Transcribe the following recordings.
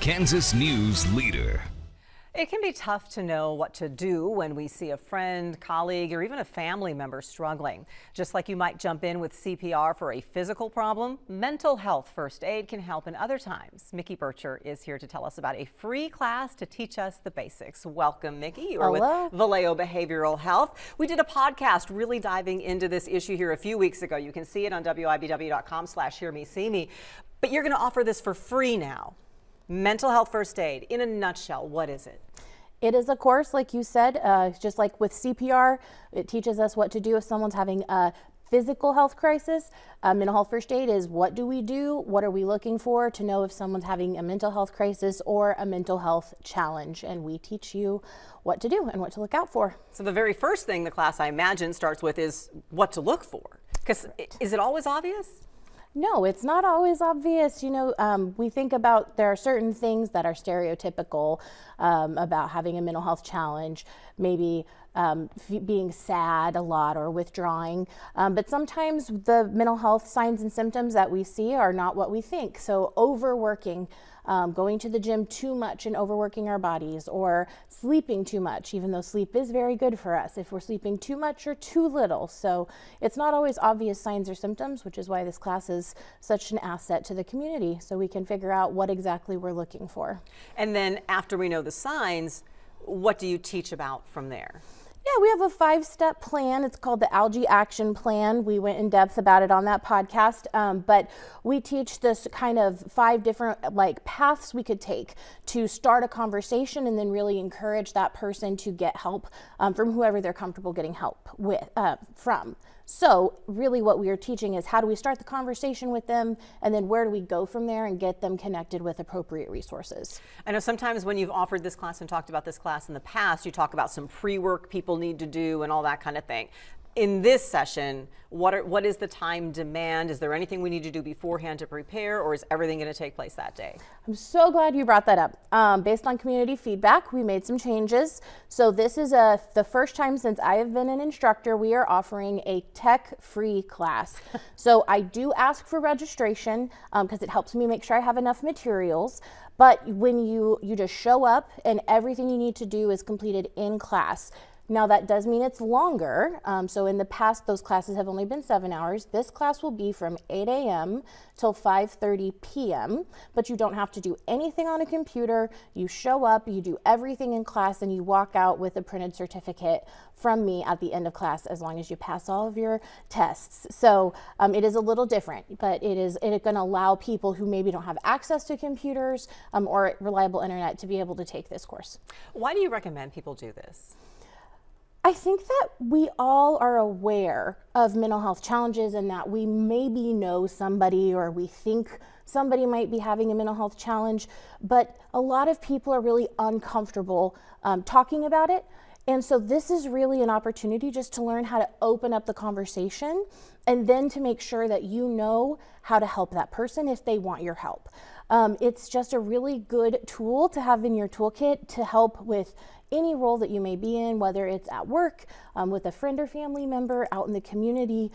Kansas News Leader. It can be tough to know what to do when we see a friend, colleague, or even a family member struggling. Just like you might jump in with CPR for a physical problem, mental health first aid can help in other times. Mickey Bircher is here to tell us about a free class to teach us the basics. Welcome, Mickey. You are with Valeo Behavioral Health. We did a podcast really diving into this issue here a few weeks ago. You can see it on WIBW.com/hearmesee.me. But you're going to offer this for free now. Mental health first aid, in a nutshell, what is it? It is a course, like you said, just like with CPR, it teaches us what to do if someone's having a physical health crisis. Mental health first aid is what do we do, what are we looking for to know if someone's having a mental health crisis or a mental health challenge, and we teach you what to do and what to look out for. So the very first thing the class, I imagine, starts with is what to look for, because is it always obvious? No, it's not always obvious. You know, we think about there are certain things that are stereotypical about having a mental health challenge, maybe being sad a lot or withdrawing. But sometimes the mental health signs and symptoms that we see are not what we think. So overworking, going to the gym too much and overworking our bodies, or sleeping too much, even though sleep is very good for us, if we're sleeping too much or too little. So it's not always obvious signs or symptoms, which is why this class is such an asset to the community, so we can figure out what exactly we're looking for. And then after we know the signs, what do you teach about from there? Yeah, we have a 5-step plan. It's called the Algae Action Plan. We went in depth about it on that podcast, but we teach this kind of 5 different paths we could take to start a conversation and then really encourage that person to get help from whoever they're comfortable getting help from. So really what we are teaching is how do we start the conversation with them, and then where do we go from there and get them connected with appropriate resources. I know sometimes when you've offered this class and talked about this class in the past, you talk about some pre-work people need to do and all that kind of thing. In this session, what is the time demand? Is there anything we need to do beforehand to prepare, or is everything going to take place that day? I'm so glad you brought that up. Based on community feedback, we made some changes. So this is the first time since I have been an instructor, we are offering a tech-free class. So I do ask for registration because it helps me make sure I have enough materials. But when you just show up and everything you need to do is completed in class. Now that does mean it's longer. So in the past, those classes have only been 7 hours. This class will be from 8 a.m. till 5:30 p.m. But you don't have to do anything on a computer. You show up, you do everything in class, and you walk out with a printed certificate from me at the end of class, as long as you pass all of your tests. So it is a little different, but it is going to allow people who maybe don't have access to computers or reliable internet to be able to take this course. Why do you recommend people do this? I think that we all are aware of mental health challenges and that we maybe know somebody or we think somebody might be having a mental health challenge, but a lot of people are really uncomfortable talking about it. And so this is really an opportunity just to learn how to open up the conversation and then to make sure that you know how to help that person if they want your help. It's just a really good tool to have in your toolkit to help with any role that you may be in, whether it's at work, with a friend or family member, out in the community.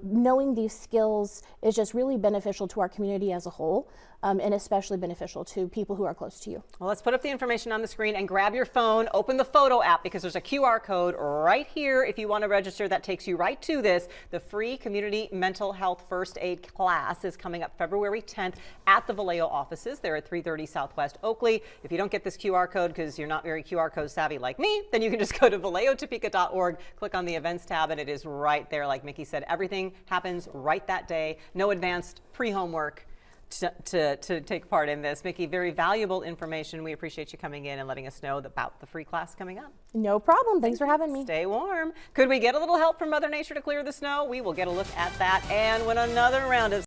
Knowing these skills is just really beneficial to our community as a whole, and especially beneficial to people who are close to you. Well, let's put up the information on the screen and grab your phone, open the photo app, because there's a QR code right here if you want to register. That takes you right to this. The free community mental health first aid class is coming up February 10th at the Valeo offices. They're at 330 Southwest Oakley. If you don't get this QR code because you're not very QR code savvy like me, then you can just go to valeotopeka.org, click on the events tab, and it is right there. Like Mickey said, everything happens right that day. No advanced pre-homework to take part in this. Mickey, very valuable information. We appreciate you coming in and letting us know about the free class coming up. No problem. Thanks for having me. Stay warm. Could we get a little help from Mother Nature to clear the snow? We will get a look at that and win another round of